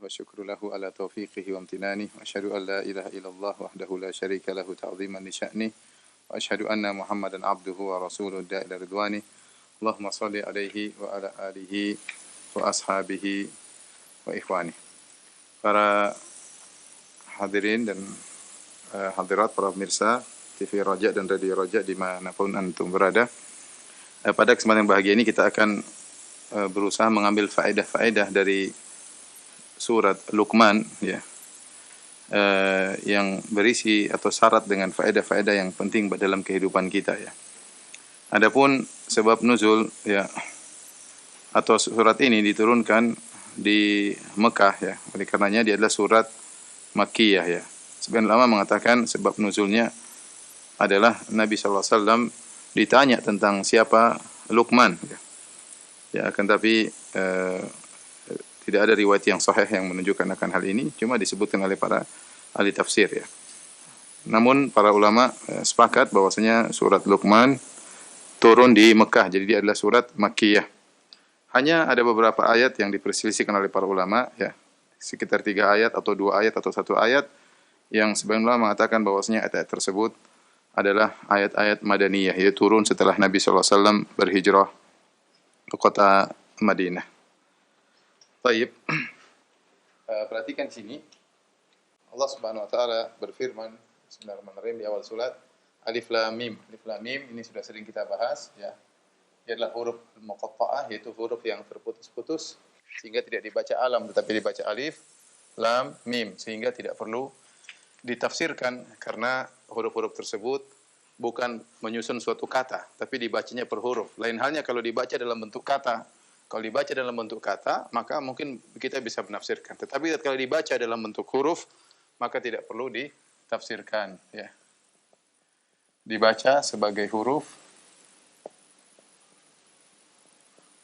وشكر له على توفيقه وامتنانه وأشهد أن لا إله إلا الله وحده لا شريك له تعظيما لشأنه وأشهد أن محمدا عبده ورسوله الداعي إلى رضوانه اللهم صل عليه وعلى آله وأصحابه وإخوانه. Para hadirin dan hadirat, para pemirsa TV Raja dan Radio Raja dimanapun antum berada, pada kesempatan yang bahagia ini kita akan berusaha mengambil faedah-faedah dari surat Luqman, ya, yang berisi atau syarat dengan faedah-faedah yang penting dalam kehidupan kita, ya. Adapun sebab nuzul, ya, atau surat ini diturunkan di Mekah, ya. Oleh karenanya dia adalah surat Makkiyah, ya. Sebagian ulama mengatakan sebab nuzulnya adalah Nabi SAW ditanya tentang siapa Luqman, ya. Ya, akan tapi tidak ada riwayat yang sahih yang menunjukkan akan hal ini, cuma disebutkan oleh para ahli tafsir, ya. Namun para ulama sepakat bahwasanya surat Luqman turun di Mekah, jadi dia adalah surat Makkiyah. Hanya ada beberapa ayat yang diperselisihkan oleh para ulama, ya, sekitar 3 ayat atau 2 ayat atau 1 ayat yang sebagian ulama mengatakan bahwasanya ayat-ayat tersebut adalah ayat-ayat Madaniyah, yaitu turun setelah Nabi SAW berhijrah ke kota Madinah. Baik, perhatikan sini. Allah Subhanahu wa taala berfirman, Bismillahirrahmanirrahim, di awal surat, Alif Lam Mim. Alif Lam Mim ini sudah sering kita bahas, ya. Dia adalah huruf muqatta'ah, yaitu huruf yang terputus-putus sehingga tidak dibaca alam tetapi dibaca alif lam mim, sehingga tidak perlu ditafsirkan karena huruf-huruf tersebut bukan menyusun suatu kata tapi dibacanya per huruf. Lain halnya kalau dibaca dalam bentuk kata. Kalau dibaca dalam bentuk kata, maka mungkin kita bisa menafsirkan. Tetapi kalau dibaca dalam bentuk huruf, maka tidak perlu ditafsirkan, ya. Dibaca sebagai huruf,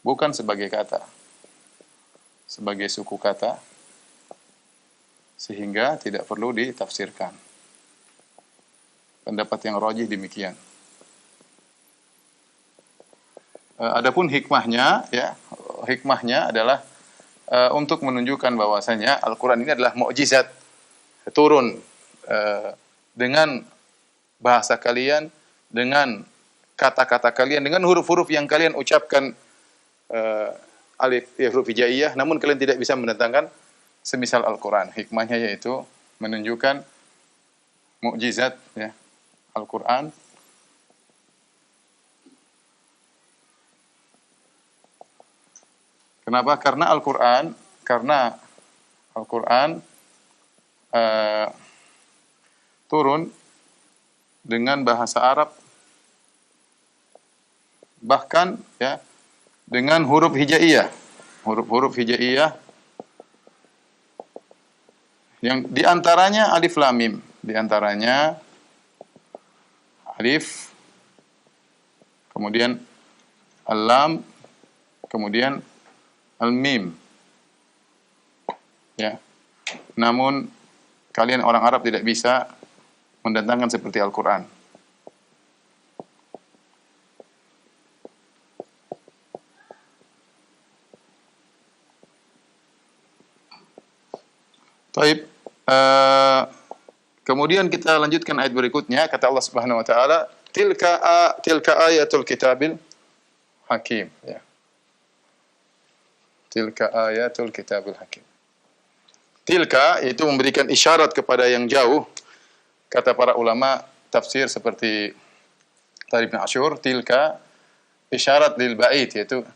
bukan sebagai kata, sebagai suku kata, sehingga tidak perlu ditafsirkan. Pendapat yang rajih demikian. Adapun hikmahnya, ya, hikmahnya adalah untuk menunjukkan bahwasanya Al-Quran ini adalah mukjizat, turun dengan bahasa kalian, dengan kata-kata kalian, dengan huruf-huruf yang kalian ucapkan, alif, ya, huruf hijaiyah, namun kalian tidak bisa mendatangkan semisal Al-Quran. Hikmahnya yaitu menunjukkan mukjizat, ya, Al-Quran. Kenapa? Karena Al-Quran turun dengan bahasa Arab, bahkan, ya, dengan huruf hijaiyah, huruf-huruf hijaiyah yang diantaranya alif lam mim, diantaranya alif, kemudian al-lam, kemudian al-mim, ya. Namun kalian orang Arab tidak bisa mendatangkan seperti Al-Quran. Baik, kemudian kita lanjutkan ayat berikutnya. Kata Allah Subhanahu wa taala, tilka ayatul kitabil hakim, ya. Tilka ayatul kitabil hakim. Tilka itu memberikan isyarat kepada yang jauh. Kata para ulama tafsir seperti Tarif bin Ashur, tilka isyarat lil ba'id, yaitu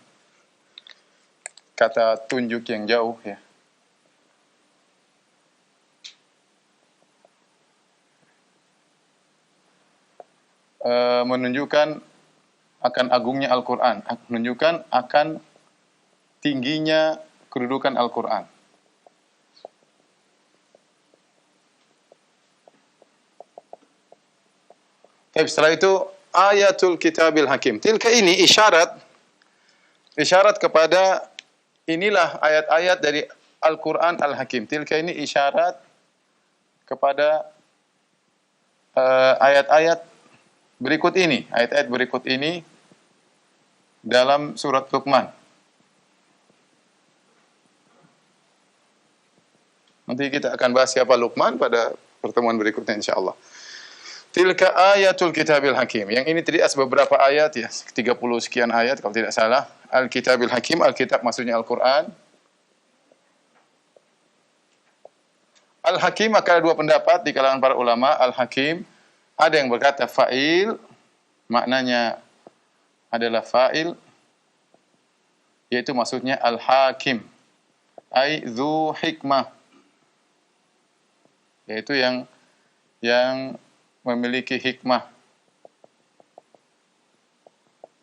kata tunjuk yang jauh, ya. Menunjukkan akan agungnya Al-Quran, menunjukkan akan tingginya kedudukan Al-Quran. Tapi setelah itu ayatul kitabil hakim. Tilka ini isyarat kepada inilah ayat-ayat dari Al-Quran Al-Hakim. Tilka ini isyarat kepada ayat-ayat berikut ini, ayat-ayat berikut ini dalam surat Luqman. Nanti kita akan bahas siapa Luqman pada pertemuan berikutnya insyaallah. Tilka ayatul kitabil hakim. Yang ini tadi beberapa ayat ya, 30 sekian ayat kalau tidak salah. Al-kitabil hakim, Alkitab maksudnya Al-Qur'an. Al-hakim maka ada dua pendapat di kalangan para ulama. Al-hakim ada yang berkata fa'il, maknanya adalah fa'il, yaitu maksudnya al-hakim, ai dzu hikmah, yaitu yang memiliki hikmah.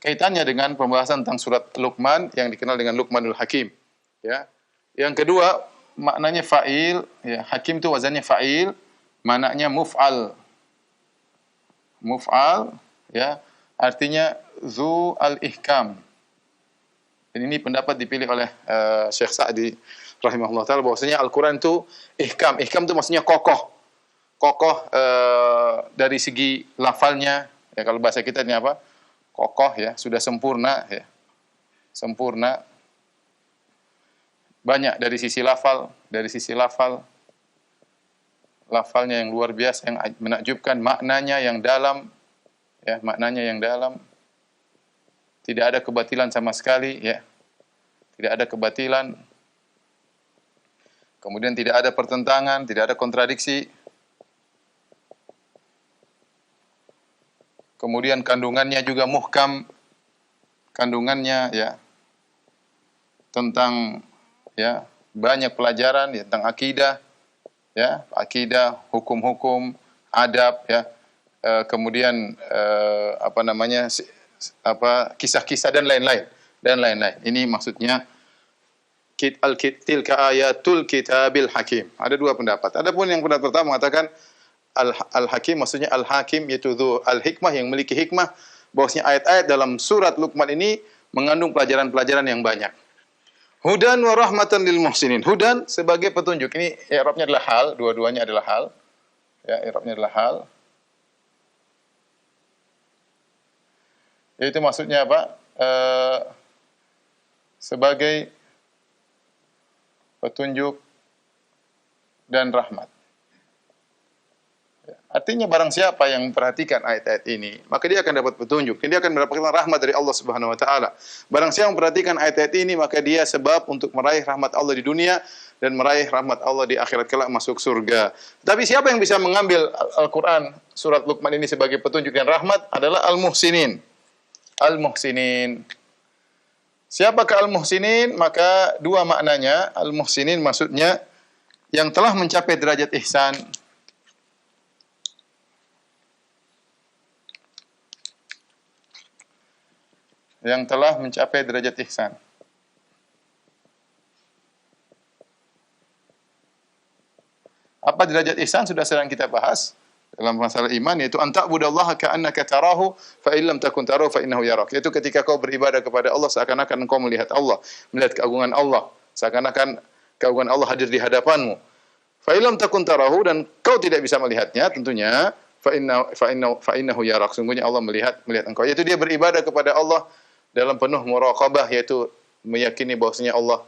Kaitannya dengan pembahasan tentang surat Luqman yang dikenal dengan Luqmanul Hakim. Ya. Yang kedua, maknanya fa'il, ya, hakim itu wazannya fa'il, maknanya muf'al. Muf'al, ya, artinya zu al-ihkam. Dan ini pendapat dipilih oleh Syekh Sa'di rahimahullah taala bahwasanya Al-Qur'an itu ihkam. Ihkam itu maksudnya kokoh. Kokoh dari segi lafalnya, ya kalau bahasa kita ini apa? Kokoh ya, sudah sempurna ya. Sempurna. Banyak dari sisi lafal, lafalnya yang luar biasa, yang menakjubkan, maknanya yang dalam, ya, maknanya yang dalam. Tidak ada kebatilan sama sekali, ya. Tidak ada kebatilan. Kemudian tidak ada pertentangan, tidak ada kontradiksi. Kemudian kandungannya juga muhkam. Kandungannya ya tentang ya banyak pelajaran ya, tentang akidah, ya, akidah, hukum-hukum, adab, ya. Kemudian apa namanya? Kisah-kisah dan lain-lain. Ini maksudnya tilka ayatul kitabil hakim. Ada dua pendapat. Adapun yang pendapat pertama mengatakan al-hakim maksudnya al-hakim, yaitu al-hikmah, yang memiliki hikmah. Bahwasanya ayat-ayat dalam surat Luqman ini mengandung pelajaran-pelajaran yang banyak. Hudan wa rahmatan lil muhsinin. Hudan sebagai petunjuk. Ini i'rabnya adalah hal, dua-duanya adalah hal. Ya, i'rabnya adalah hal. Itu maksudnya apa? Sebagai petunjuk dan rahmat. Artinya barang siapa yang memperhatikan ayat-ayat ini, maka dia akan dapat petunjuk. Dia akan mendapatkan rahmat dari Allah Subhanahu wa taala. Barang siapa yang memperhatikan ayat-ayat ini, maka dia sebab untuk meraih rahmat Allah di dunia dan meraih rahmat Allah di akhirat kelak, masuk surga. Tapi siapa yang bisa mengambil Al-Qur'an surat Luqman ini sebagai petunjuk dan rahmat adalah al-muhsinin. Al-muhsinin. Siapakah al-muhsinin? Maka dua maknanya. Al-muhsinin maksudnya yang telah mencapai derajat ihsan. Yang telah mencapai derajat ihsan. Apa derajat ihsan? Sudah sering kita bahas dalam masalah iman, yaitu anta'budallaha ka'annaka tarahu fa illam takun tarahu fa innahu yarak. Yaitu ketika kau beribadah kepada Allah seakan-akan engkau melihat Allah, melihat keagungan Allah, seakan-akan keagungan Allah hadir di hadapanmu. Fa illam takun tarahu, dan kau tidak bisa melihatnya, tentunya fa innahu yarak. Sungguhnya Allah melihat engkau. Yaitu dia beribadah kepada Allah dalam penuh muraqabah, yaitu meyakini bahwasanya Allah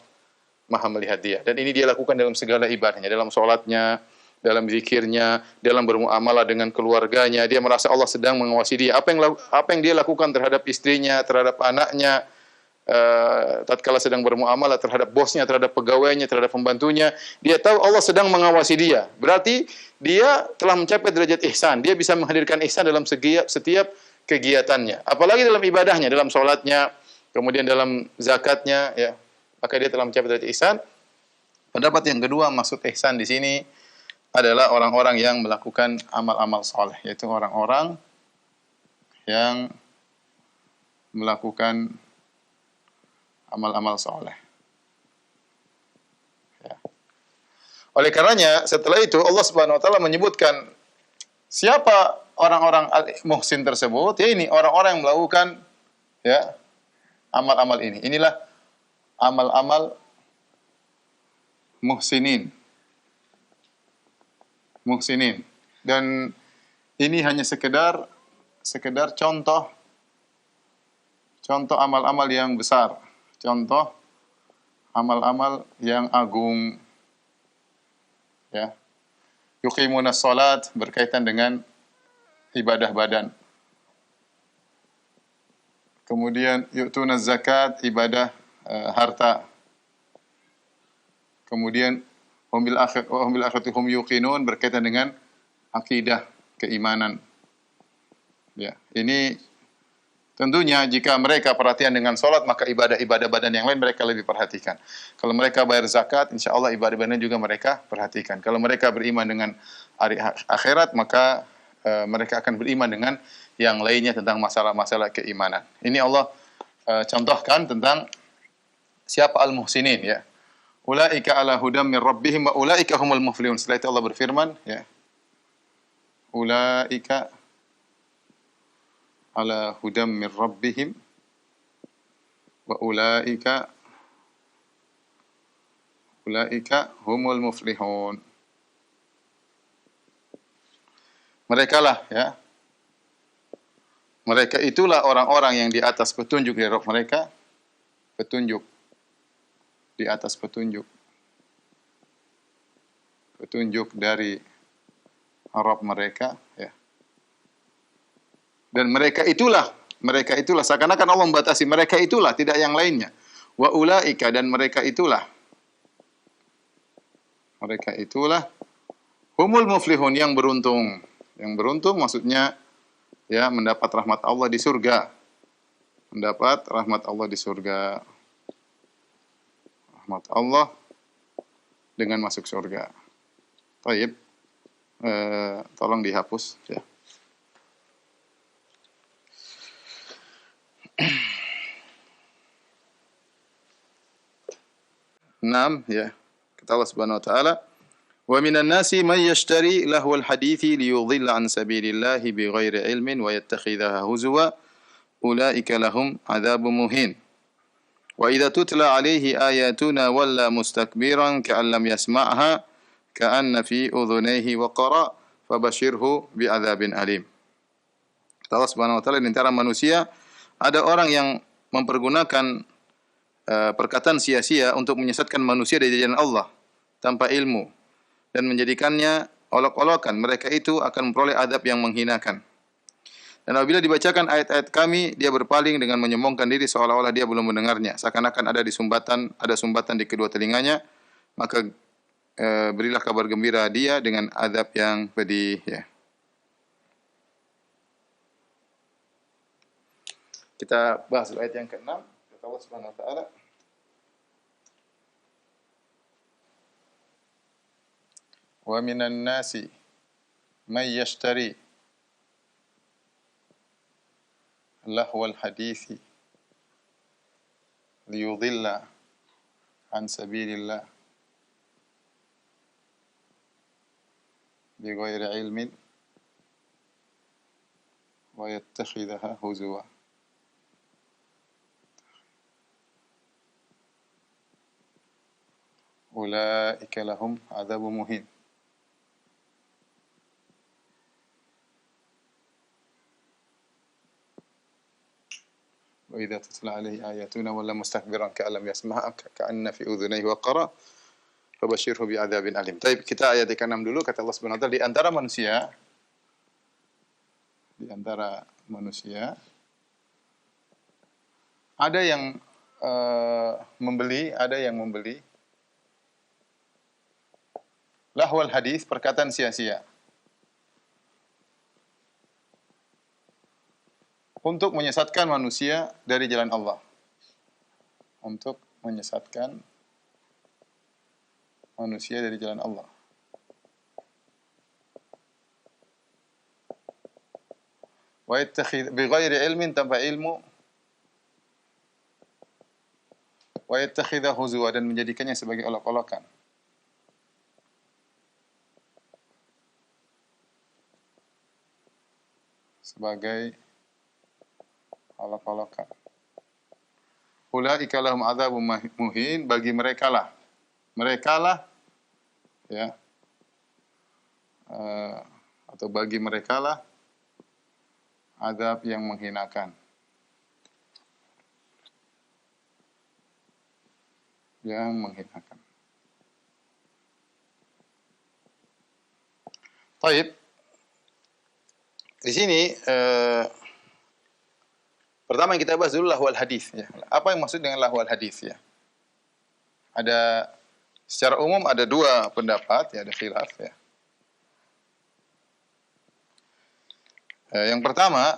Maha melihat dia. Dan ini dia lakukan dalam segala ibadahnya, dalam salatnya, dalam zikirnya, dalam bermuamalah dengan keluarganya. Dia merasa Allah sedang mengawasi dia. Apa yang dia lakukan terhadap istrinya, terhadap anaknya, tatkala sedang bermuamalah, terhadap bosnya, terhadap pegawainya, terhadap pembantunya, dia tahu Allah sedang mengawasi dia. Berarti dia telah mencapai derajat ihsan. Dia bisa menghadirkan ihsan dalam setiap kegiatannya. Apalagi dalam ibadahnya, dalam salatnya, kemudian dalam zakatnya, ya. Maka dia telah mencapai derajat ihsan. Pendapat yang kedua, maksud ihsan di sini adalah orang-orang yang melakukan amal-amal saleh, yaitu orang-orang yang melakukan amal-amal saleh. Ya. Oleh karenanya, setelah itu Allah Subhanahu wa taala menyebutkan siapa orang-orang al-muhsin tersebut, ya ini orang-orang yang melakukan ya amal-amal ini. Inilah amal-amal muhsinin. Dan ini hanya sekedar contoh amal-amal yang besar, contoh amal-amal yang agung. ya. Yuqimunas salat berkaitan dengan ibadah badan. Kemudian yu'tunaz zakat, ibadah harta. Kemudian hum bil akhirati hum yuqinun, berkaitan dengan akidah, keimanan. Ya, ini tentunya jika mereka perhatian dengan salat, maka ibadah-ibadah badan yang lain mereka lebih perhatikan. Kalau mereka bayar zakat, insya Allah ibadah badan juga mereka perhatikan. Kalau mereka beriman dengan hari akhirat, maka mereka akan beriman dengan yang lainnya tentang masalah-masalah keimanan. Ini Allah contohkan tentang siapa al-muhsinin, ya. Ulaika ala hudam min rabbihim wa ulaika humul muflihun. Setelah itu Allah berfirman, ya. Ulaika ala hudam min rabbihim wa ulaika humul muflihun. Mereka lah, ya. Mereka itulah orang-orang yang di atas petunjuk dari Rabb mereka, petunjuk di atas petunjuk. Petunjuk dari Rabb mereka, ya. Dan mereka itulah seakan-akan Allah membatasi mereka itulah, tidak yang lainnya. Wa ulaika, dan mereka itulah humul muflihun, yang beruntung. Yang beruntung maksudnya, ya, mendapat rahmat Allah di surga. Mendapat rahmat Allah di surga. Rahmat Allah dengan masuk surga. Baik. Tolong dihapus, ya. Enam, ya. Kata Allah Subhanahu wa taala, "Wa minan nasi man yashtari lahwal hadithi liyudhilla an sabilillahi bighairi ilmin wa yattakhidhaha huzwa, ulaika lahum adzabun muhin. Wa idza tutla alaihi ayatuna walla mustakbiran ka'an lam yasma'ha ka'anna fi udhunayhi waqara fabashirhu bi'adzabin alim." Allah Subhanahu wa taala, di antara manusia ada orang yang mempergunakan perkataan sia-sia untuk menyesatkan manusia dari jalan Allah tanpa ilmu dan menjadikannya olok-olokan. Mereka itu akan memperoleh adab yang menghinakan. Dan apabila dibacakan ayat-ayat kami, dia berpaling dengan menyombongkan diri seolah-olah dia belum mendengarnya. Seakan-akan ada sumbatan di kedua telinganya, maka berilah kabar gembira dia dengan adab yang pedih, ya. Kita bahas ayat yang ke-6. Kata Allah Subhanahu wa taala, "Wa minan nasi may yashtari lahwal hadithi liyudilla an sabilillah bighairi ilmin wa yattakhidhaha huzwa." Ulaika lahum adzabun muhin. Wa idza tutla alaihi ayatuna walla mustakbiran ka'an lam yasma'ha ka'anna fi udhunayhi waqara fabashshirhu bi'adzabin alim. Baik, kita ayat ke-6 dulu. Kata Allah Subhanahu wa taala, di antara manusia ada yang membeli lahwal hadis, perkataan sia-sia, untuk menyesatkan manusia dari jalan Allah. Untuk menyesatkan manusia dari jalan Allah. Wa yattakhidh bighairi ilmin, tanpa ilmu. Wa yattakhidha huzwa, dan menjadikannya sebagai olok-olokan. Sebagai olok-olokan. Ulaika lahum adzabun muhin, bagi mereka lah, ya, atau bagi mereka lah azab yang menghinakan. Yang menghinakan. Baik. Di sini pertama yang kita bahas dulu lahwal hadis ya. Apa yang maksud dengan lahwal hadis ya? Ada secara umum ada dua pendapat ya, ada khilaf ya. Yang pertama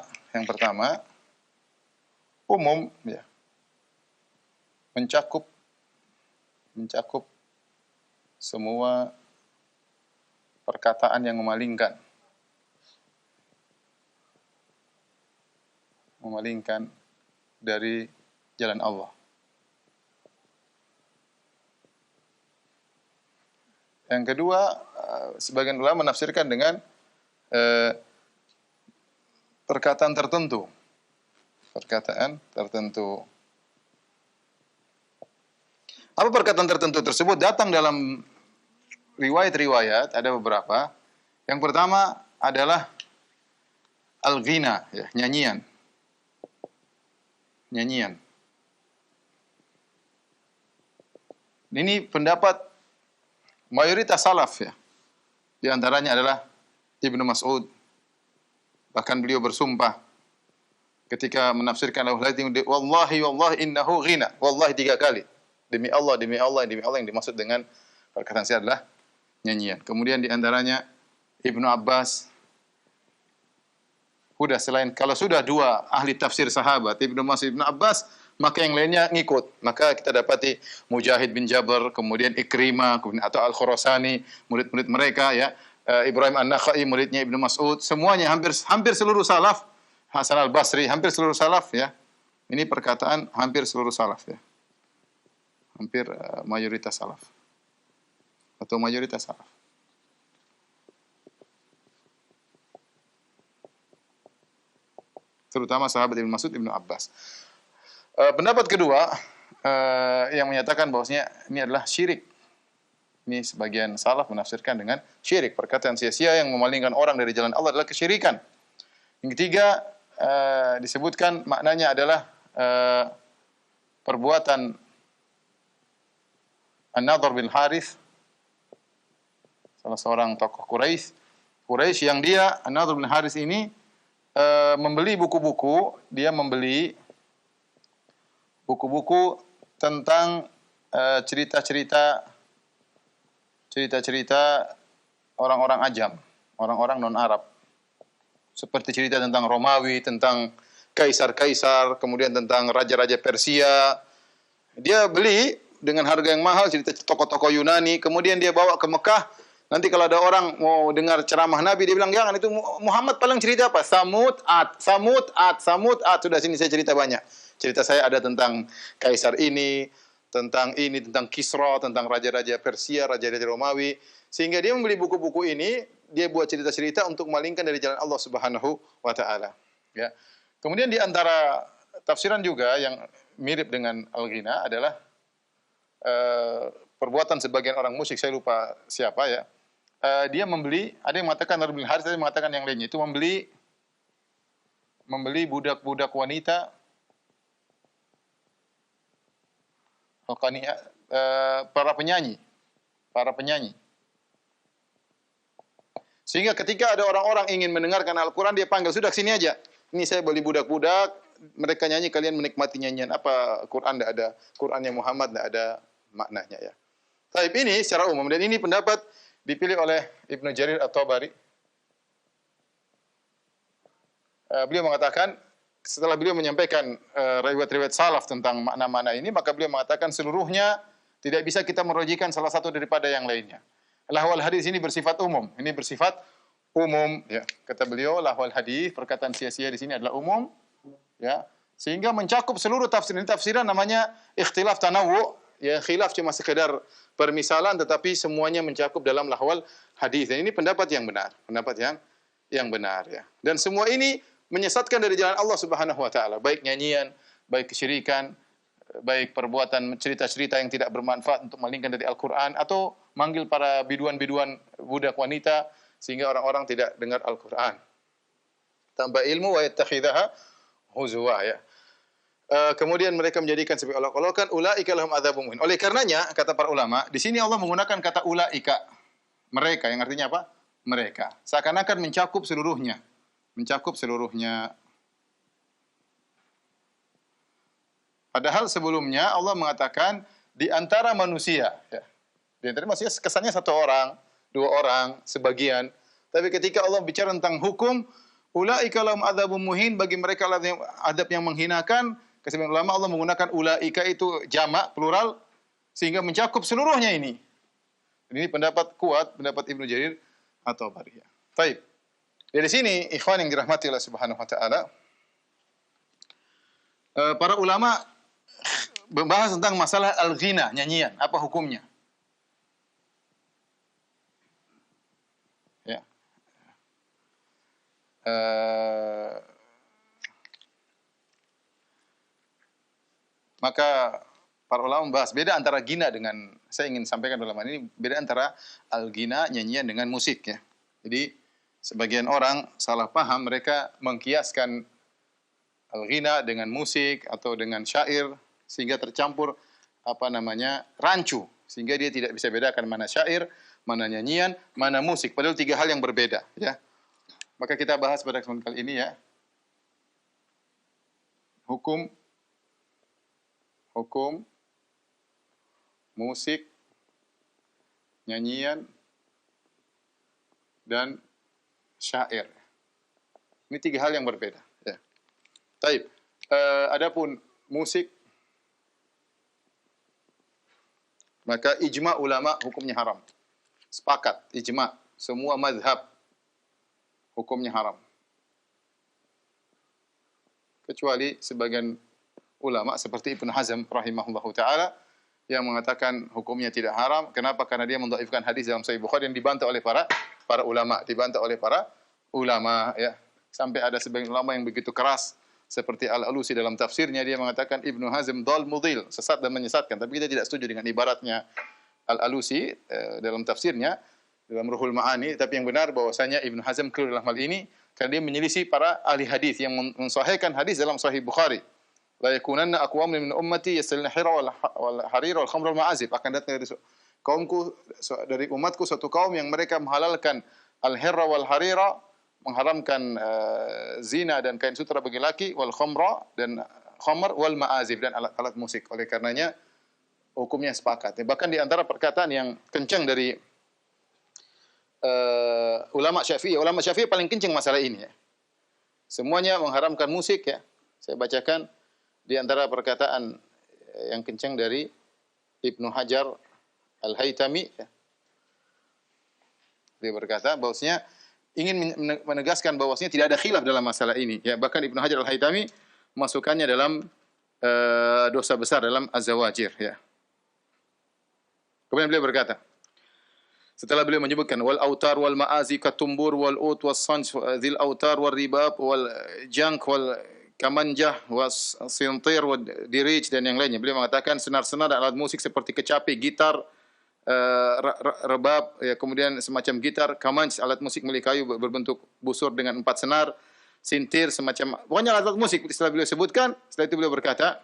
umum ya. Mencakup semua perkataan yang memalingkan dari jalan Allah. Yang kedua, sebagian ulama menafsirkan dengan perkataan tertentu. Apa perkataan tertentu tersebut? Datang dalam riwayat-riwayat, ada beberapa. Yang pertama adalah al-ghina, ya, nyanyian. Ini pendapat mayoritas salaf ya. Di antaranya adalah Ibnu Mas'ud. Bahkan beliau bersumpah ketika menafsirkan wallahi innahu ghina. Wallahi 3 kali. Demi Allah yang dimaksud dengan perkataan saya adalah nyanyian. Kemudian di antaranya Ibnu Abbas. Kalau sudah dua ahli tafsir sahabat, Ibnu Mas'ud, Ibnu Abbas, maka yang lainnya ngikut. Maka kita dapati Mujahid bin Jabr, kemudian Ikrimah, atau Al-Khurasani, murid-murid mereka ya, Ibrahim An-Nakhai, muridnya Ibnu Mas'ud, semuanya hampir seluruh salaf, Hasan Al-Basri, hampir seluruh salaf ya. Ini perkataan hampir seluruh salaf ya. Hampir mayoritas salaf. Atau mayoritas salaf. Terutama sahabat Ibnu Mas'ud, Ibnu Abbas. Pendapat kedua yang menyatakan bahwasanya ini adalah syirik. Ini sebagian salaf menafsirkan dengan syirik, perkataan sia-sia yang memalingkan orang dari jalan Allah adalah kesyirikan. Yang ketiga disebutkan maknanya adalah perbuatan An-Nadhr bin Harith, salah seorang tokoh Quraisy yang dia An-Nadhr bin Harith ini membeli buku-buku, dia membeli buku-buku tentang cerita-cerita orang-orang ajam, orang-orang non-Arab. Seperti cerita tentang Romawi, tentang kaisar-kaisar, kemudian tentang raja-raja Persia. Dia beli dengan harga yang mahal, cerita tokoh-tokoh Yunani, kemudian dia bawa ke Mekah. Nanti kalau ada orang mau dengar ceramah Nabi, dia bilang, jangan, itu Muhammad paling cerita apa? Samud, Ad. Sudah, sini saya cerita banyak. Cerita saya ada tentang kaisar ini, tentang Kisra, tentang raja-raja Persia, raja-raja Romawi. Sehingga dia membeli buku-buku ini, dia buat cerita-cerita untuk memalingkan dari jalan Allah Subhanahu wa taala. Ya. Kemudian di antara tafsiran juga yang mirip dengan al-ghina adalah perbuatan sebagian orang musyrik, saya lupa siapa ya. Dia membeli, ada yang mengatakan Nadhr bin Harith, ada yang mengatakan yang lainnya, itu membeli budak-budak wanita, para penyanyi. Sehingga ketika ada orang-orang ingin mendengarkan Al-Quran, dia panggil, sudah sini aja. Ini saya beli budak-budak, mereka nyanyi, kalian menikmati nyanyian. Apa Quran tidak ada? Qurannya Muhammad tidak ada maknanya ya. Tapi ini secara umum, dan ini pendapat dipilih oleh Ibnu Jarir At-Tabari. Beliau mengatakan, setelah beliau menyampaikan riwayat-riwayat salaf tentang makna-makna ini, maka beliau mengatakan seluruhnya tidak bisa kita merujikan salah satu daripada yang lainnya. Lahwal hadis ini bersifat umum. Ini bersifat umum ya. Kata beliau, lahwal hadis, perkataan sia-sia di sini adalah umum ya. Sehingga mencakup seluruh tafsir. Ini tafsiran namanya ikhtilaf tanawwu. Ya, khilaf cuma sekedar permisalan, tetapi semuanya mencakup dalam lahwal hadis. Dan ini pendapat yang benar, yang benar ya. Dan semua ini menyesatkan dari jalan Allah Subhanahu wa taala, baik nyanyian, baik kesyirikan, baik perbuatan cerita-cerita yang tidak bermanfaat untuk malingkan dari Al-Qur'an, atau manggil para biduan-biduan budak wanita sehingga orang-orang tidak dengar Al-Qur'an. Tambah ilmu wa yattakhidhaha huzwa ya. Kemudian mereka menjadikan sebagai olok-olokan, ulaika lahum adzabun muhin. Oleh karenanya kata para ulama, di sini Allah menggunakan kata ulaika, mereka, yang artinya apa? mereka. Seakan-akan mencakup seluruhnya. Mencakup seluruhnya. Padahal sebelumnya Allah mengatakan di antara manusia. Ya. Di antara manusia kesannya satu orang, dua orang, sebagian. Tapi ketika Allah bicara tentang hukum, ulaika lahum adzabun muhin, bagi mereka adab yang menghinakan. Kesebagian ulama Allah menggunakan ulaika itu jamak, plural, sehingga mencakup seluruhnya ini. Ini pendapat kuat, pendapat Ibnu Jarir at-Tabari. Baik. Dari sini, ikhwan yang dirahmati Allah Subhanahu wa taala, para ulama membahas tentang masalah al-ghina, nyanyian, apa hukumnya? Ya. Maka para ulama membahas beda antara gina dengan, saya ingin sampaikan dalam hal ini, beda antara al-ghina, nyanyian, dengan musik ya. Jadi sebagian orang salah paham, mereka mengkiaskan al-ghina dengan musik atau dengan syair sehingga tercampur rancu, sehingga dia tidak bisa bedakan mana syair, mana nyanyian, mana musik, padahal tiga hal yang berbeda ya. Maka kita bahas pada kesempatan kali ini ya. Hukum musik, nyanyian, dan syair. Ini tiga hal yang berbeda. Ya. Taib. Adapun musik, maka ijma ulama hukumnya haram. Sepakat, ijma. Semua mazhab hukumnya haram. Kecuali sebagian ulama seperti Ibnu Hazm rahimahullahu taala yang mengatakan hukumnya tidak haram. Kenapa? Karena dia mendhaifkan hadis dalam Sahih Bukhari yang dibantah oleh para ulama, ya. Sampai ada sebagian ulama yang begitu keras seperti Al-Alusi dalam tafsirnya, dia mengatakan Ibnu Hazm dhal mudhil, sesat dan menyesatkan. Tapi kita tidak setuju dengan ibaratnya Al-Alusi dalam tafsirnya dalam Ruhul Ma'ani. Tapi yang benar bahwasanya Ibnu Hazm keliru dalam hal ini karena dia menyelisih para ahli hadis yang mensahihkan hadis dalam Sahih Bukhari. La yakunanna aqwamun min ummati yastalna hira wal harira wal khamra wal ma'azif. Akan datang dari kaumku, dari umatku suatu kaum yang mereka menghalalkan al-hirra wal harira, mengharamkan zina dan kain sutra bagi laki, wal khamra dan khamr wal ma'azif, dan alat-alat musik. Oleh karenanya hukumnya sepakat. Bahkan di antara perkataan yang kencang dari ulama Syafi'i paling kencang masalah ini ya. Semuanya mengharamkan musik ya. Saya bacakan di antara perkataan yang kencang dari Ibnu Hajar Al-Haytami ya. Dia berkata bahwasanya ingin menegaskan bahwasanya tidak ada khilaf dalam masalah ini ya. Bahkan Ibnu Hajar Al-Haytami masukkannya dalam dosa besar dalam Az-Zawajir ya. Kemudian beliau berkata, setelah beliau menyebutkan wal autar wal ma'azi katumbur wal ut was sanj dzil autar wal ribab wal jank wal kamanjah was sintir wal dirij dan yang lainnya, beliau mengatakan senar-senar dan alat musik seperti kecapi, gitar, rebab ya, kemudian semacam gitar, kamanj alat musik milik kayu berbentuk busur dengan 4 senar, sintir semacam pokoknya alat musik. Setelah beliau sebutkan, setelah itu beliau berkata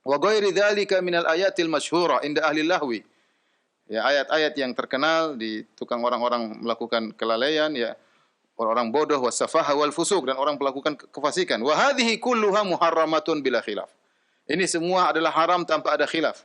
wa ghairi dzalika minal ayatil masyhura inda ahli lahwi. Ya, ayat-ayat yang terkenal di tukang orang-orang melakukan kelalaian ya, orang-orang bodoh, wasafaha wal fusuk, dan orang melakukan kefasikan. Wa hadhihi kulluha muharramatun bila khilaf. Ini semua adalah haram tanpa ada khilaf.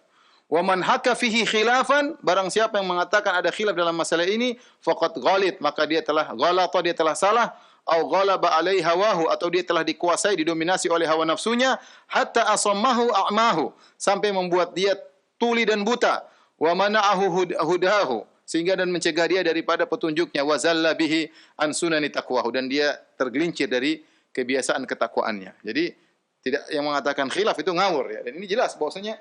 Wa man haka fihi khilafan, barang siapa yang mengatakan ada khilaf dalam masalah ini, faqad ghalit, maka dia telah ghalata, dia telah salah, au ghalaba alaihi hawahu, atau dia telah dikuasai, didominasi oleh hawa nafsunya, hatta asammahu a'mahu, sampai membuat dia tuli dan buta. Wa mana'ahu hudahu, sehingga dan mencegah dia daripada petunjuknya, wa zalla bihi an sunani taqwahu, dan dia tergelincir dari kebiasaan ketakwaannya. Jadi tidak, yang mengatakan khilaf itu ngawur ya. Dan ini jelas bahwasanya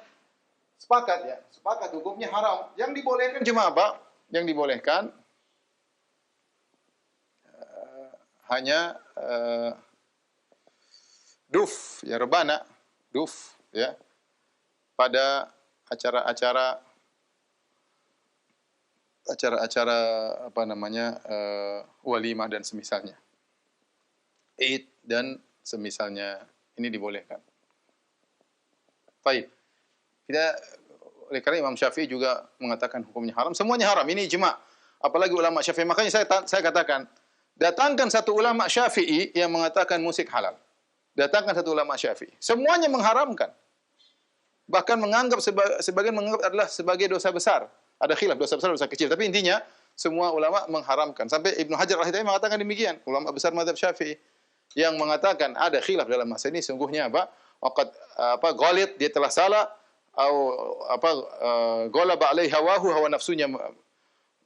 sepakat hukumnya haram. Yang dibolehkan cuma apa? Yang dibolehkan hanya duf ya, rebana, duf ya, pada acara-acara walimah dan semisalnya, Eid dan semisalnya, ini dibolehkan. Baik. Oleh karena Imam Syafi'i juga mengatakan hukumnya haram, semuanya haram. Ini ijma. apalagi ulama Syafi'i. Makanya saya katakan, datangkan satu ulama Syafi'i yang mengatakan musik halal. Datangkan satu ulama Syafi'i. Semuanya mengharamkan. Bahkan menganggap sebagian menganggap adalah sebagai dosa besar. Ada khilaf dosa besar, dosa kecil. Tapi intinya semua ulama mengharamkan. Sampai Ibnu Hajar al-Haytami mengatakan demikian. Ulama besar mazhab Syafi'i yang mengatakan ada khilaf dalam masalah ini, sungguhnya ghalid, dia telah salah, atau ghalaba alaihi hawahu, hawa nafsunya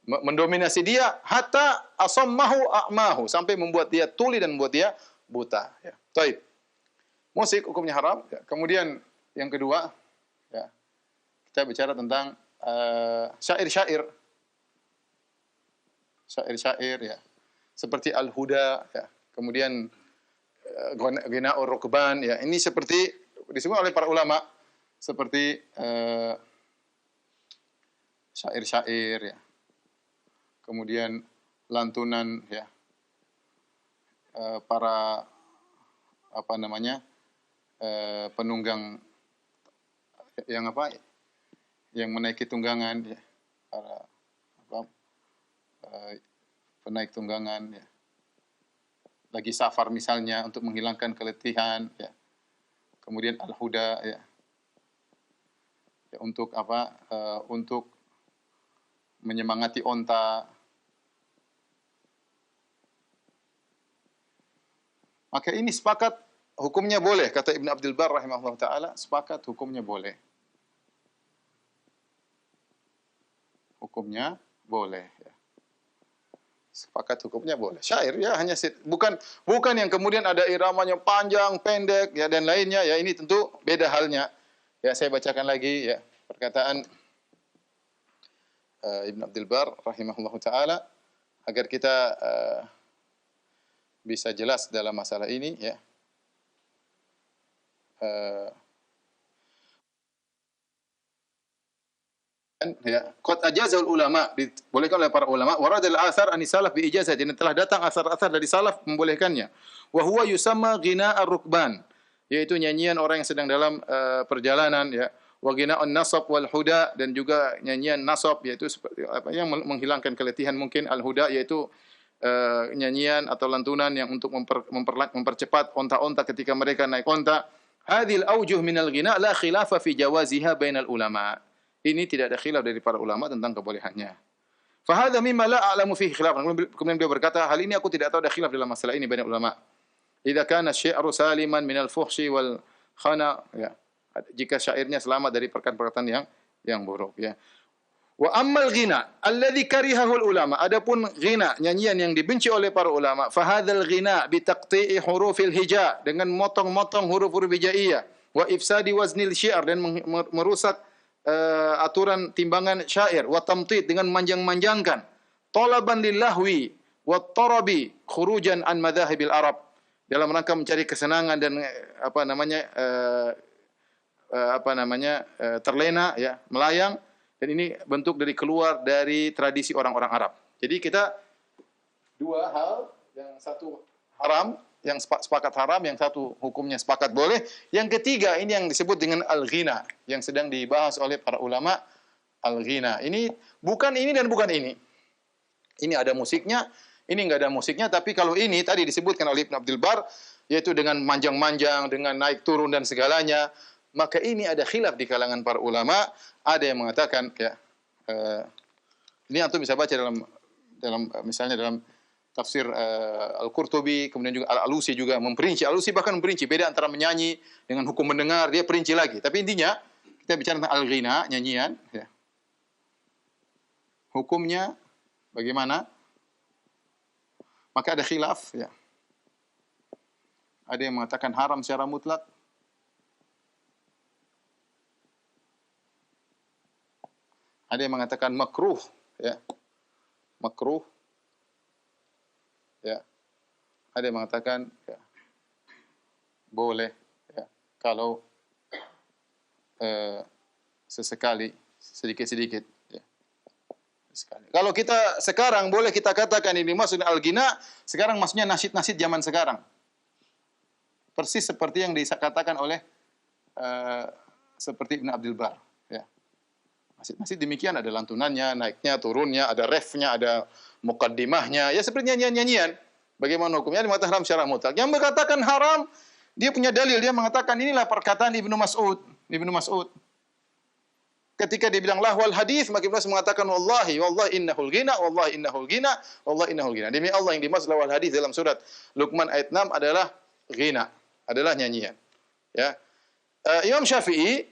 mendominasi dia, hatta asammahu a'mahu, sampai membuat dia tuli dan membuat dia buta. Ya. Taib. Musik hukumnya haram. Ya. Kemudian yang kedua, ya, kita bicara tentang syair-syair. Syair-syair, ya. Seperti Al-Huda, ya. Kemudian Ghina'ur Rukban, ya. Ini seperti disebut oleh para ulama seperti syair-syair, ya. Kemudian lantunan, ya, para penunggang yang menaiki tunggangan, ya, para penaik tunggangan, ya, lagi safar misalnya untuk menghilangkan keletihan, ya. Kemudian Al-Huda, ya, ya untuk untuk menyemangati onta. Maka ini sepakat hukumnya boleh, kata Ibn Abdul Bar rahimahullah ta'ala, sepakat hukumnya boleh. Hukumnya boleh, ya. Sepakat hukumnya boleh. Syair, ya, hanya bukan yang kemudian ada iramanya panjang, pendek, ya, dan lainnya, ya, ini tentu beda halnya. Ya, saya bacakan lagi, ya, perkataan Ibn Abdul Bar rahimahullah ta'ala agar kita bisa jelas dalam masalah ini, ya. Ya, qad ajazal ulama, dibolehkan oleh para ulama, waradal athar an salaf bi ijazah, dan telah datang asar-asar dari salaf membolehkannya. Wa huwa yusamma ghina'ar rukban, yaitu nyanyian orang yang sedang dalam perjalanan, ya. Wa ghina'un nasab wal huda, dan juga nyanyian nasab, yaitu yang menghilangkan keletihan mungkin. Al huda yaitu nyanyian atau lantunan yang untuk mempercepat onta-onta ketika mereka naik onta. Hadhil aujuh minal ghina la khilafa fi jawaziha bainal ulama. Ini tidak ada khilaf dari para ulama tentang kebolehannya. Fa hadza mimma la a'lamu fihi khilaf. Kemudian beliau berkata, hal ini aku tidak tahu ada khilaf dalam masalah ini bainal ulama. Idza kana syi'ru saliman minal fuhshi wal khana, ya. Jika syairnya selamat dari perkataan-perkataan yang buruk, ya. Wa ammal ghina alladhi karihahul ulama, adapun ghina, nyanyian yang dibenci oleh para ulama, fa hadzal ghina bi taqti'i hurufil hija, dengan motong-motong huruf-huruf hijaiyah, wa ifsadi waznil syi'r, dan merusak aturan timbangan syair, wa tamtid, dengan manjang-manjangkan, talaban lillahwi wa tarabi khurujan an madhahibil arab, dalam rangka mencari kesenangan dan terlena, ya, melayang. Dan ini bentuk dari keluar dari tradisi orang-orang Arab. Jadi kita dua hal, yang satu haram, yang sepakat haram, yang satu hukumnya sepakat boleh. Yang ketiga ini yang disebut dengan al-ghina, yang sedang dibahas oleh para ulama. Al-ghina ini bukan ini dan bukan ini. Ini ada musiknya, ini enggak ada musiknya. Tapi kalau ini tadi disebutkan oleh Ibn Abdul Bar, yaitu dengan manjang-manjang, dengan naik turun dan segalanya, maka ini ada khilaf di kalangan para ulama. Ada yang mengatakan, ya, ini antum bisa baca dalam misalnya dalam tafsir Al-Qurtubi, kemudian juga Al-Alusi juga memperinci. Al-Alusi bahkan memperinci beda antara menyanyi dengan hukum mendengar, dia perinci lagi. Tapi intinya kita bicara tentang al-ghina, nyanyian, ya. Hukumnya bagaimana? Maka ada khilaf, ya. Ada yang mengatakan haram secara mutlak. Ada yang mengatakan makruh, ya. Makruh. Ya. Ada yang mengatakan, ya, boleh, ya, kalau sesekali, sedikit-sedikit, ya. Sekali. Kalau kita sekarang boleh kita katakan ini maksudnya al-ghina, sekarang maksudnya nasyid-nasyid zaman sekarang. Persis seperti yang dikatakan oleh seperti Ibn Abdul Bar, ya. Masjid-masjid demikian, ada lantunannya, naiknya, turunnya, ada refnya, ada mukaddimahnya. Ya seperti nyanyian-nyanyian. Bagaimana hukumnya? Dimatakan haram secara mutlak. Yang mengatakan haram, dia punya dalil. Dia mengatakan inilah perkataan Ibnu Mas'ud. Ibnu Mas'ud. Ketika dia bilang lahwal hadis, maka Ibnu Mas'ud mengatakan wallahi innahul ghina, wallahi innahul ghina, wallahi innahul ghina. Demi Allah yang dimaksud lahwal hadis dalam surat Luqman ayat 6 adalah ghina, adalah nyanyian. Ya. Imam Syafi'i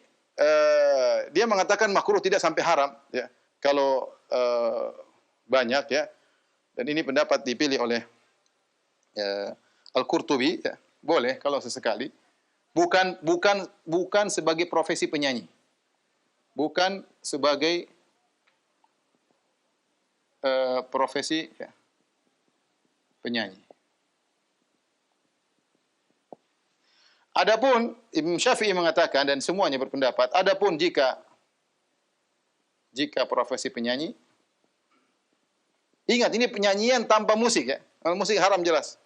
dia mengatakan makruh tidak sampai haram ya. Kalau banyak ya. Dan ini pendapat dipilih oleh Al-Qurtubi ya. Boleh kalau sesekali. Bukan sebagai profesi penyanyi. Bukan sebagai profesi ya, penyanyi. Adapun Imam Syafi'i mengatakan dan semuanya berpendapat, adapun jika profesi penyanyi, ingat ini penyanyian tanpa musik ya. Alat musik haram jelas.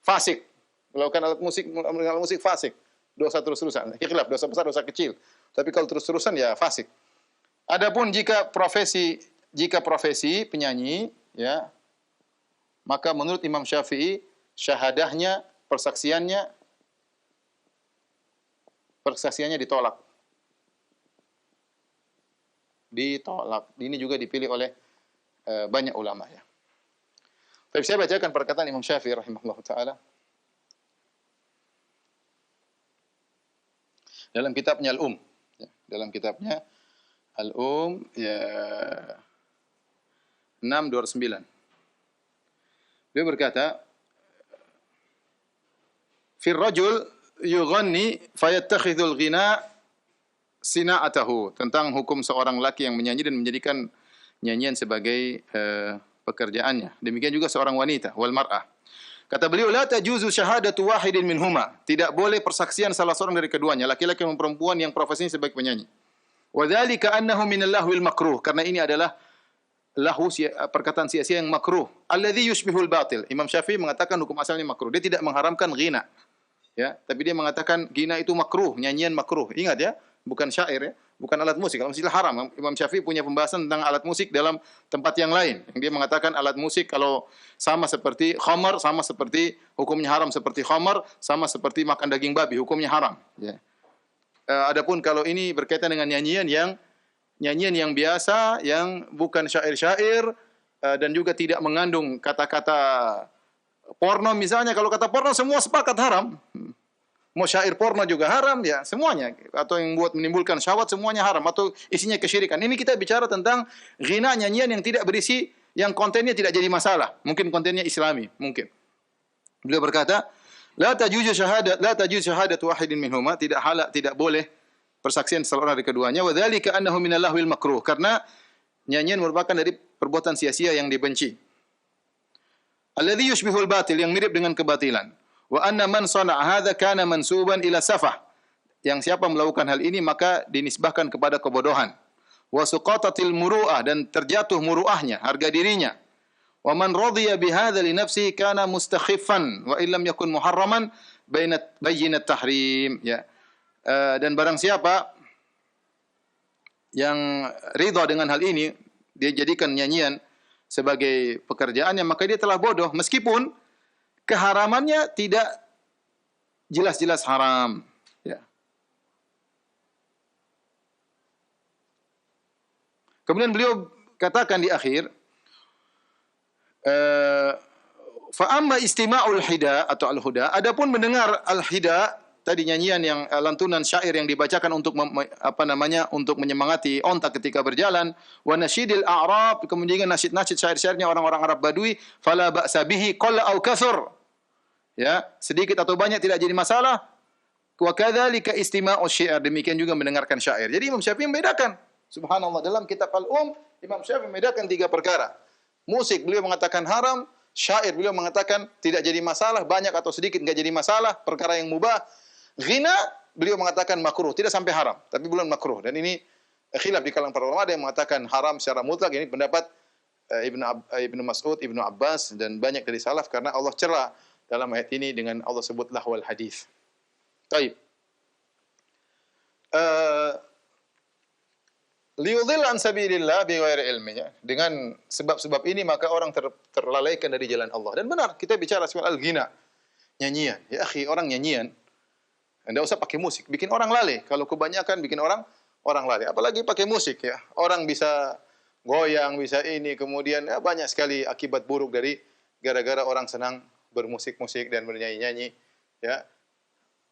Fasik. Melakukan alat musik fasik. Dosa terus-terusan. Khilaf, dosa besar, dosa kecil. Tapi kalau terus-terusan ya fasik. Adapun jika profesi penyanyi ya, maka menurut Imam Syafi'i syahadahnya, persaksiannya ditolak. Ditolak. Ini juga dipilih oleh banyak ulama ya. Tapi saya bacakan perkataan Imam Syafi'i rahimahullah taala dalam kitabnya Al-Um. Ya, dalam kitabnya Al-Um ya 629. Dia berkata, "Fir rajul yughanni fayattakhidhul ghina sina'atahu." Tentang hukum seorang laki yang menyanyi dan menjadikan nyanyian sebagai pekerjaannya. Demikian juga seorang wanita, wal mar'ah. Kata beliau, la tajuzu syahadatu wahidin minhuma. Tidak boleh persaksian salah seorang dari keduanya, laki-laki dan perempuan yang profesinya sebagai penyanyi. Wa dzalika annahu minal lahwil makruh. Karena ini adalah lahu, perkataan sia-sia yang makruh. Alladzi yushbihul batil. Imam Syafi'i mengatakan hukum asalnya makruh. Dia tidak mengharamkan ghina. Ya, tapi dia mengatakan ghina itu makruh, nyanyian makruh. Ingat ya, bukan syair ya, bukan alat musik. Alat musik haram. Imam Syafi'i punya pembahasan tentang alat musik dalam tempat yang lain. Yang dia mengatakan alat musik kalau sama seperti khamar, sama seperti hukumnya haram seperti khamar, sama seperti makan daging babi, hukumnya haram. Ya. Adapun kalau ini berkaitan dengan nyanyian yang biasa, yang bukan syair-syair dan juga tidak mengandung kata-kata porno misalnya. Kalau kata porno semua sepakat haram. Mau syair porno juga haram ya, semuanya. Atau yang buat menimbulkan syahwat semuanya haram. Atau isinya kesyirikan. Ini kita bicara tentang ghina, nyanyian yang tidak berisi, yang kontennya tidak jadi masalah. Mungkin kontennya islami, mungkin. Beliau berkata, la tajuzu syahadatu wahidin minhuma, tidak boleh persaksian salah dari keduanya. Wa dzalika annahu minal lahwil makruh. Karena nyanyian merupakan dari perbuatan sia-sia yang dibenci. Alladzi yushbihul batil, yang mirip dengan kebatilan. Wa anna man sana'a hadza kana mansuban ila safah. Yang siapa melakukan hal ini maka dinisbahkan kepada kebodohan. Wa suqatatil muru'ah, dan terjatuh muru'ahnya, harga dirinya. Wa man radhiya bihadza li nafsihi kana mustakhiffan wa illam yakun muharraman bayyinat tahrim ya. Dan barang siapa yang ridha dengan hal ini, dia jadikan nyanyian sebagai pekerjaannya, maka dia telah bodoh meskipun keharamannya tidak jelas-jelas haram. Ya. Kemudian beliau katakan di akhir, fa amma istima'ul hida atau al-huda, adapun mendengar al-hida, tadi nyanyian yang lantunan syair yang dibacakan untuk untuk menyemangati onta ketika berjalan, wa nasyidil a'rab, kemudian nasyid-nasyid syair-syairnya orang-orang Arab Badui, fala ba'sa bihi qalla au kathur. Ya, sedikit atau banyak tidak jadi masalah. Wa kadzalika istima'u syair, demikian juga mendengarkan syair. Jadi Imam Syafi'i membedakan. Subhanallah, dalam kitab Al-Um Imam Syafi'i membedakan 3 perkara. Musik beliau mengatakan haram, syair beliau mengatakan tidak jadi masalah, banyak atau sedikit enggak jadi masalah, perkara yang mubah. Ghina beliau mengatakan makruh, tidak sampai haram, tapi belum makruh. Dan ini khilaf di kalangan para ulama, ada yang mengatakan haram secara mutlak. Ini pendapat Ibnu Mas'ud, Ibnu Abbas dan banyak dari salaf, karena Allah cela dalam ayat ini dengan Allah sebut lahwal hadis. Baik. liyudhil an sabilillah bighairi ilminya. Dengan sebab-sebab ini maka orang terlalaikan dari jalan Allah. Dan benar, kita bicara soal al-ghina, nyanyian. Ya akhi, orang nyanyian enggak usah pakai musik, bikin orang lalai. Kalau kebanyakan bikin orang lalai, apalagi pakai musik ya. Orang bisa goyang, bisa ini, kemudian ya banyak sekali akibat buruk dari gara-gara orang senang bermusik-musik dan bernyanyi-nyanyi ya.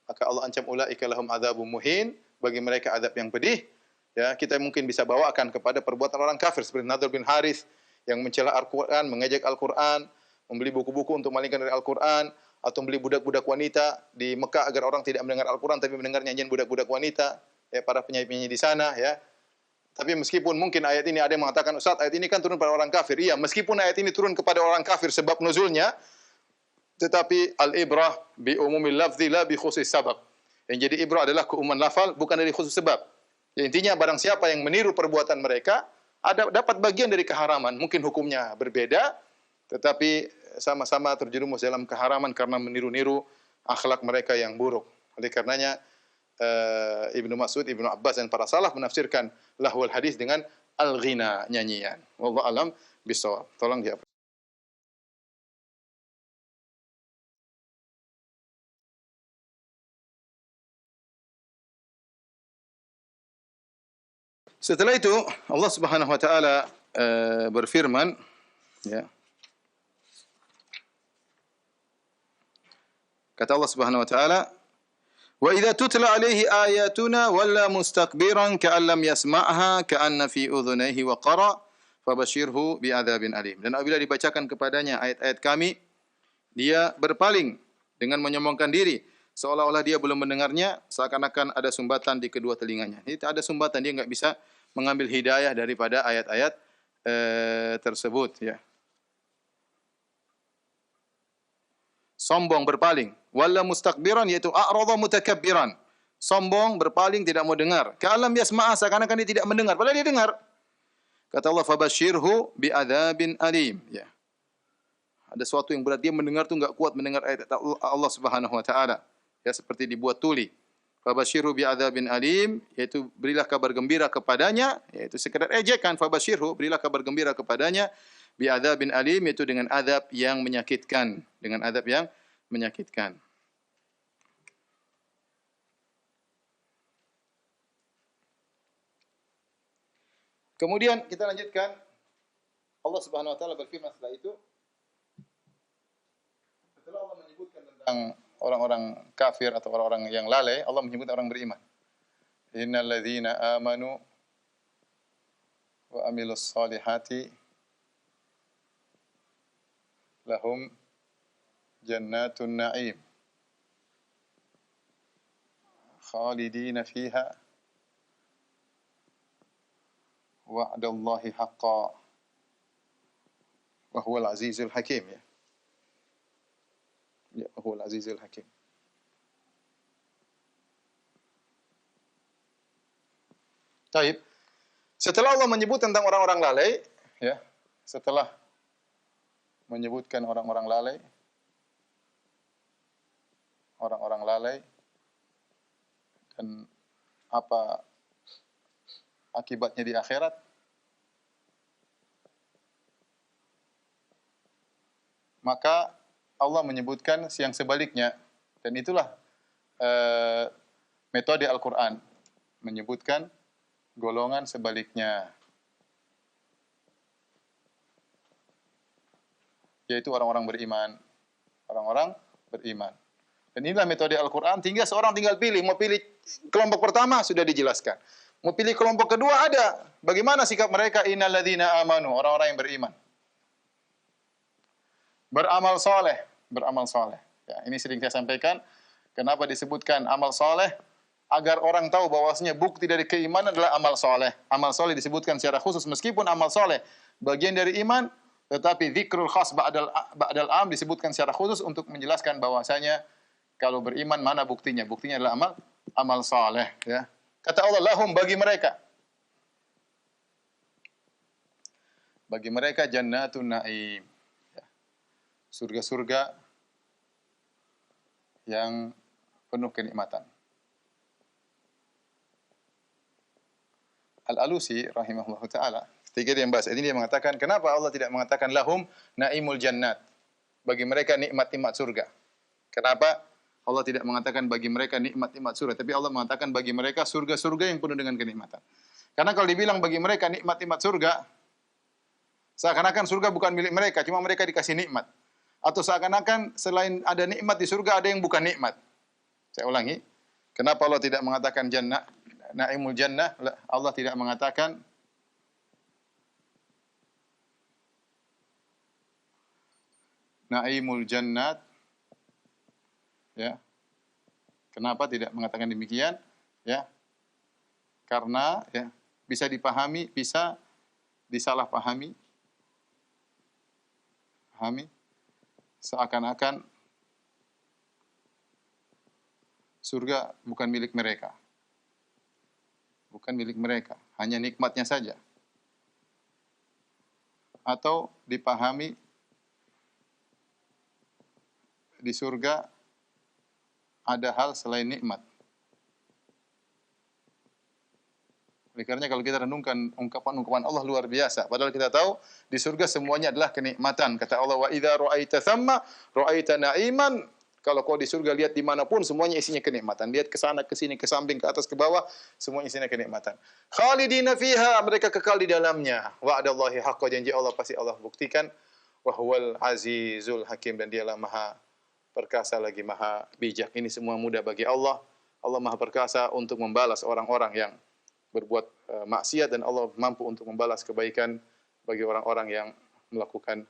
Maka Allah ancam ulaika lahum adzabun muhin, bagi mereka azab yang pedih. Ya, kita mungkin bisa bawakan kepada perbuatan orang kafir seperti Nadhr bin Harith yang mencela Al-Qur'an, mengejek Al-Qur'an, membeli buku-buku untuk malingkan dari Al-Qur'an, atau membeli budak-budak wanita di Mekah agar orang tidak mendengar Al-Qur'an tapi mendengar nyanyian budak-budak wanita, ya para penyanyi-penyanyi di sana ya. Tapi meskipun mungkin ayat ini ada yang mengatakan, Ustaz, ayat ini kan turun pada orang kafir. Iya, meskipun ayat ini turun kepada orang kafir sebab nuzulnya, tetapi al-ibrah bi umumil lafzi la bi khusus sabab. Yang jadi ibrah adalah keumuman lafal, bukan dari khusus sebab. Ya, intinya barang siapa yang meniru perbuatan mereka dapat bagian dari keharaman. Mungkin hukumnya berbeda, tetapi sama-sama terjerumus dalam keharaman karena meniru-niru akhlak mereka yang buruk. Oleh karenanya Ibnu Mas'ud, Ibnu Abbas dan para salaf menafsirkan lahwal hadis dengan al-ghina, nyanyian. Wallahu alam bisawab. Tolong dihapus. Setelah itu Allah Subhanahu wa taala berfirman ya. Kata Allah Subhanahu wa taala, "Wa idza tutla alaihi ayatuna walla mustakbiran ka'an lam yasma'ha ka'anna fi udhunayhi waqara fabashshirhu bi'adzabin alim." Dan apabila dibacakan kepadanya ayat-ayat kami, dia berpaling dengan menyombongkan diri seolah-olah dia belum mendengarnya, seakan-akan ada sumbatan di kedua telinganya. Ini ada sumbatan, dia enggak bisa mengambil hidayah daripada ayat-ayat tersebut ya. Sombong, berpaling. Walla mustakbiran, yaitu a'radha mutakabbiran. Sombong, berpaling, tidak mau dengar. Ka'alam yasma'a, seakan-akan dia tidak mendengar, padahal dia dengar. Kata Allah, fabashshirhu bi'adzabin alim ya. Ada sesuatu yang berat, dia mendengar tu enggak kuat mendengar ayat Allah Subhanahu wa taala. Ya, seperti dibuat tuli. Fabashshirhu bi'adzabin alim, yaitu berilah kabar gembira kepadanya, yaitu sekedar ejekan. Fabashshirhu, berilah kabar gembira kepadanya bi'adzabin alim, yaitu dengan azab yang menyakitkan, dengan azab yang menyakitkan. Kemudian kita lanjutkan. Allah Subhanahu wa taala berfirman setelah itu, setelah Allah menyebutkan tentang orang-orang kafir atau orang-orang yang lalai, Allah menyebut orang beriman. Innal ladzina amanu wa amilus solihati lahum jannatun na'im khalidina fiha wa'dallahi haqqan wa huwal azizul hakim ya. Ya, huwal azizul hakim. Baik. Setelah Allah menyebut tentang orang-orang lalai, ya, setelah menyebutkan orang-orang lalai dan apa akibatnya di akhirat, maka Allah menyebutkan yang sebaliknya, dan itulah metode Al-Quran, menyebutkan golongan sebaliknya, yaitu orang-orang beriman. Orang-orang beriman. Dan inilah metode Al-Quran, seorang tinggal pilih. Mau pilih kelompok pertama, sudah dijelaskan. Mau pilih kelompok kedua, ada. Bagaimana sikap mereka? Innal ladzina amanu, orang-orang yang beriman. Beramal soleh. Ya, ini sering saya sampaikan. Kenapa disebutkan amal soleh? Agar orang tahu bahwasanya bukti dari keimanan adalah amal soleh. Amal soleh disebutkan secara khusus, meskipun amal soleh bagian dari iman, tetapi dzikrul khas ba'dal am disebutkan secara khusus untuk menjelaskan bahwasanya kalau beriman mana buktinya? Buktinya adalah amal soleh. Ya. Kata Allah, lahum, bagi mereka. Bagi mereka jannatun na'im. Ya. Surga-surga yang penuh kenikmatan. Al-Alusi rahimahullah taala ketika dia membahas ini dia mengatakan kenapa Allah tidak mengatakan lahum naimul jannat, bagi mereka nikmat-nikmat surga. Kenapa Allah tidak mengatakan bagi mereka nikmat-nikmat surga, tapi Allah mengatakan bagi mereka surga-surga yang penuh dengan kenikmatan. Karena kalau dibilang bagi mereka nikmat-nikmat surga, seakan-akan surga bukan milik mereka, cuma mereka dikasih nikmat. Atau seakan-akan selain ada nikmat di surga, ada yang bukan nikmat. Saya ulangi, kenapa Allah tidak mengatakan jannah, naimul jannah, Allah tidak mengatakan naimul jannat, ya. Kenapa tidak mengatakan demikian? Ya. Karena ya, bisa dipahami, bisa disalahpahami. Seakan-akan surga bukan milik mereka. Bukan milik mereka, hanya nikmatnya saja. Atau dipahami di surga ada hal selain nikmat. Oleh karenanya kalau kita renungkan ungkapan-ungkapan Allah luar biasa. Padahal kita tahu di surga semuanya adalah kenikmatan. Kata Allah, wa idza ra'aita thamma ra'aita na'iman. Kalau kau di surga lihat dimanapun semuanya isinya kenikmatan. Lihat ke sana, ke sini, ke samping, ke atas, ke bawah, semuanya isinya kenikmatan. Khalidina fiha, mereka kekal di dalamnya. Wa'adallahi haqqa, janji Allah pasti Allah buktikan. Wa huwal azizul hakim, dan dialah maha perkasa lagi maha bijak. Ini semua mudah bagi Allah. Allah maha perkasa untuk membalas orang-orang yang berbuat maksiat, dan Allah mampu untuk membalas kebaikan bagi orang-orang yang melakukan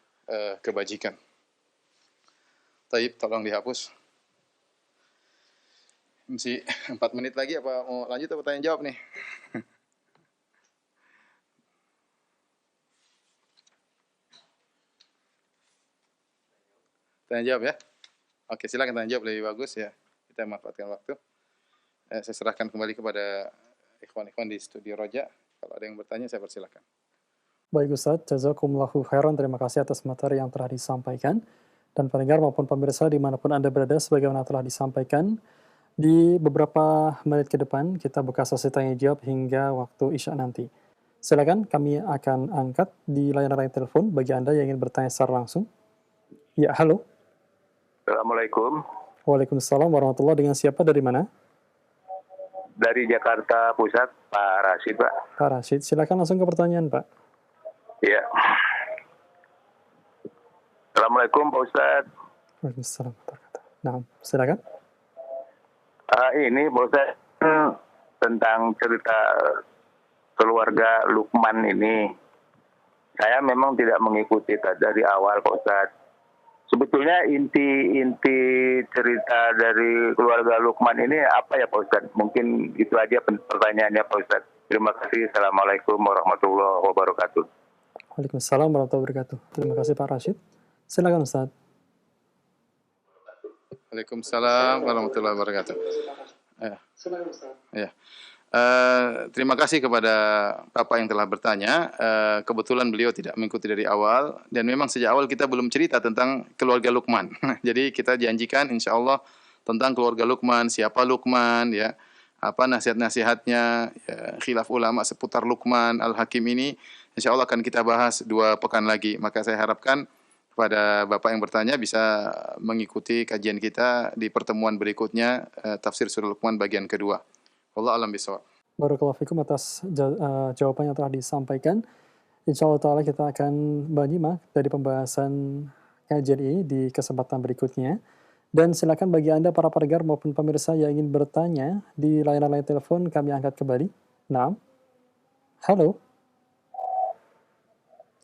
kebajikan. Taib, tolong dihapus. Masih 4 menit lagi, apa mau lanjut atau tanya jawab nih? Tanya jawab ya. Oke, silakan tanya jawab, lebih bagus ya. Kita manfaatkan waktu. Saya serahkan kembali kepada ikhwan-ikhwan di studio Roja. Kalau ada yang bertanya, saya persilakan. Baik Ustaz, jazakumullahu khairan. Terima kasih atas materi yang telah disampaikan. Dan pendengar maupun pemirsa dimanapun Anda berada, sebagaimana telah disampaikan, di beberapa menit ke depan kita buka sesi tanya jawab hingga waktu Isya nanti. Silakan, kami akan angkat di layanan telepon bagi Anda yang ingin bertanya secara langsung. Ya, halo. Assalamualaikum. Waalaikumsalam warahmatullahi. Dengan siapa, dari mana? Dari Jakarta Pusat, Pak Rashid, Pak. Pak Rashid, silakan langsung ke pertanyaan, Pak. Iya. Assalamualaikum, Pak Ustadz. Waalaikumsalam. Nah, silakan. Ini Pak Ustadz, tentang cerita keluarga Luqman ini. Saya memang tidak mengikuti dari awal, Pak Ustadz. Sebetulnya inti cerita dari keluarga Luqman ini apa ya, Pak Ustadz? Mungkin itu aja pertanyaannya, Pak Ustadz. Terima kasih. Assalamualaikum warahmatullahi wabarakatuh. Waalaikumsalam warahmatullahi wabarakatuh. Terima kasih Pak Rashid. Silakan Ustaz. Waalaikumsalam warahmatullahi wabarakatuh. Ya. Terima kasih kepada Bapak yang telah bertanya. Kebetulan beliau tidak mengikuti dari awal, dan memang sejak awal kita belum cerita tentang keluarga Luqman. Jadi kita janjikan insya Allah tentang keluarga Luqman, siapa Luqman, ya, apa nasihat-nasihatnya, ya, khilaf ulama seputar Luqman Al-Hakim ini, insya Allah akan kita bahas 2 pekan lagi. Maka saya harapkan kepada Bapak yang bertanya bisa mengikuti kajian kita di pertemuan berikutnya, tafsir surah Luqman bagian kedua. Allah alam bisawab. Barakallahu fikum atas jawaban yang telah disampaikan. Insya Allah ta'ala kita akan menyimak dari pembahasan kajian ini di kesempatan berikutnya. Dan silakan bagi Anda para pendengar maupun pemirsa yang ingin bertanya di layanan telepon, kami angkat kembali. Nah, halo.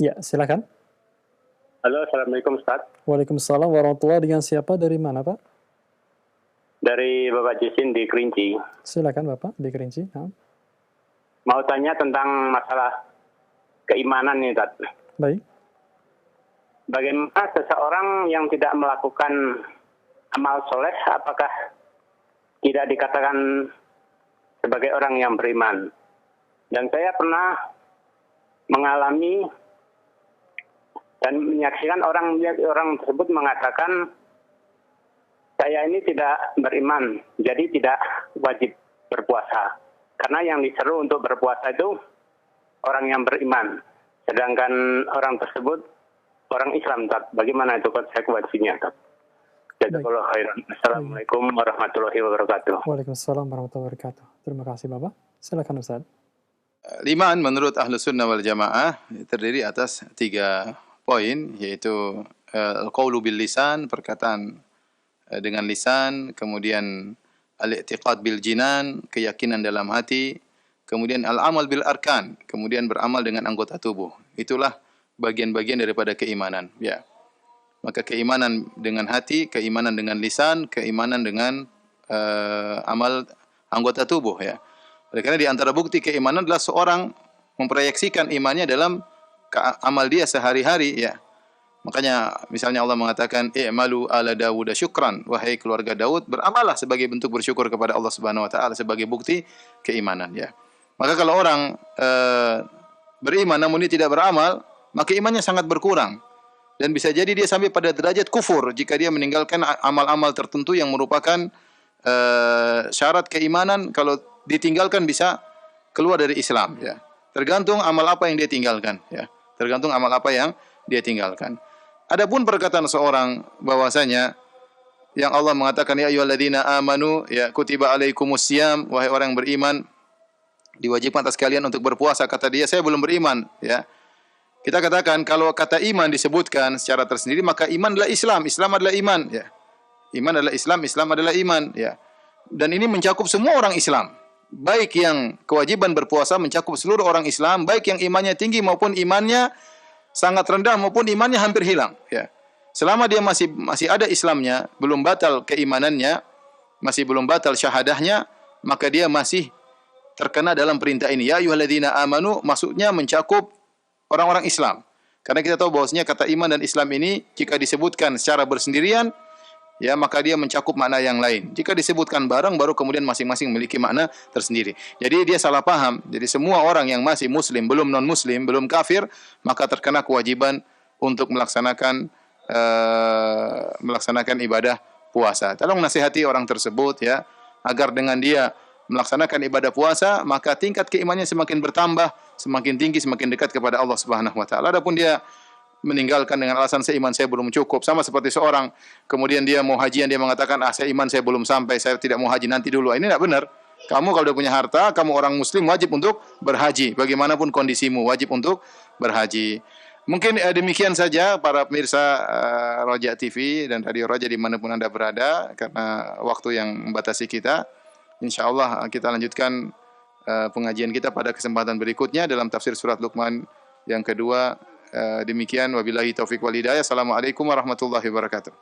Ya, silakan. Halo, Assalamualaikum Ustaz. Waalaikumsalam warahmatullahi. Dengan siapa, dari mana Pak? Dari Bapak Jasin di Kerinci. Silakan Bapak di Kerinci. Nah. Mau tanya tentang masalah keimanan nih, Ustaz. Baik. Bagaimana seseorang yang tidak melakukan amal soleh, apakah tidak dikatakan sebagai orang yang beriman? Dan saya pernah mengalami dan menyaksikan orang tersebut mengatakan, saya ini tidak beriman, jadi tidak wajib berpuasa. Karena yang diseru untuk berpuasa itu orang yang beriman. Sedangkan orang tersebut orang Islam, Tat. Bagaimana itu konsekuensinya, Tat? Jazakallahu khairan. Assalamualaikum warahmatullahi wabarakatuh. Waalaikumsalam warahmatullahi wabarakatuh. Terima kasih Bapak. Silakan Ustaz. Iman menurut Ahlus Sunnah wal Jamaah terdiri atas 3 poin, yaitu al-qaulu bil lisan, perkataan dengan lisan, kemudian al-i'tiqad bil jinan, keyakinan dalam hati, kemudian al-amal bil arkan, kemudian beramal dengan anggota tubuh. Itulah bagian-bagian daripada keimanan, ya. Maka keimanan dengan hati, keimanan dengan lisan, keimanan dengan amal anggota tubuh, ya. Oleh karena di antara bukti keimanan adalah seorang memproyeksikan imannya dalam amal dia sehari-hari, ya. Makanya misalnya Allah mengatakan i'malu ala Dawud syukran, wahai keluarga Daud, beramallah sebagai bentuk bersyukur kepada Allah Subhanahu wa taala, sebagai bukti keimanan, ya. Maka kalau orang beriman namun dia tidak beramal, maka imannya sangat berkurang. Dan bisa jadi dia sampai pada derajat kufur jika dia meninggalkan amal-amal tertentu yang merupakan syarat keimanan. Kalau ditinggalkan bisa keluar dari Islam, ya. Tergantung amal apa yang dia tinggalkan, ya. Tergantung amal apa yang dia tinggalkan. Adapun perkataan seorang bahwasanya yang Allah mengatakan ya ayyuhalladzina amanu ya kutiba alaikumusiyam, wahai orang yang beriman diwajibkan atas kalian untuk berpuasa, kata dia saya belum beriman, ya. Kita katakan kalau kata iman disebutkan secara tersendiri maka iman adalah Islam, Islam adalah iman, ya. Iman adalah Islam, Islam adalah iman, ya. Dan ini mencakup semua orang Islam. Baik yang kewajiban berpuasa mencakup seluruh orang Islam, baik yang imannya tinggi maupun imannya sangat rendah maupun imannya hampir hilang, ya. Selama dia masih ada Islamnya, belum batal keimanannya, masih belum batal syahadahnya, maka dia masih terkena dalam perintah ini. Ya ayyuhalladzina amanu maksudnya mencakup orang-orang Islam. Karena kita tahu bahwasanya kata iman dan Islam ini jika disebutkan secara bersendirian, ya maka dia mencakup makna yang lain. Jika disebutkan bareng baru kemudian masing-masing memiliki makna tersendiri. Jadi dia salah paham. Jadi semua orang yang masih muslim, belum non-muslim, belum kafir, maka terkena kewajiban untuk melaksanakan ibadah puasa. Tolong nasihati orang tersebut, ya, agar dengan dia melaksanakan ibadah puasa, maka tingkat keimanannya semakin bertambah, semakin tinggi, semakin dekat kepada Allah Subhanahu wa taala. Adapun dia meninggalkan dengan alasan seiman saya belum cukup, sama seperti seorang kemudian dia mau hajian, dia mengatakan saya iman saya belum sampai, saya tidak mau haji, nanti dulu. Ini tidak benar. Kamu kalau sudah punya harta, kamu orang muslim wajib untuk berhaji, bagaimanapun kondisimu wajib untuk berhaji. Mungkin demikian saja para pemirsa Roja TV dan Radio Roja dimanapun Anda berada, karena waktu yang membatasi kita. InsyaAllah kita lanjutkan pengajian kita pada kesempatan berikutnya dalam tafsir surat Luqman yang kedua. Demikian wabillahi taufiq wal hidayah. Assalamualaikum warahmatullahi wabarakatuh.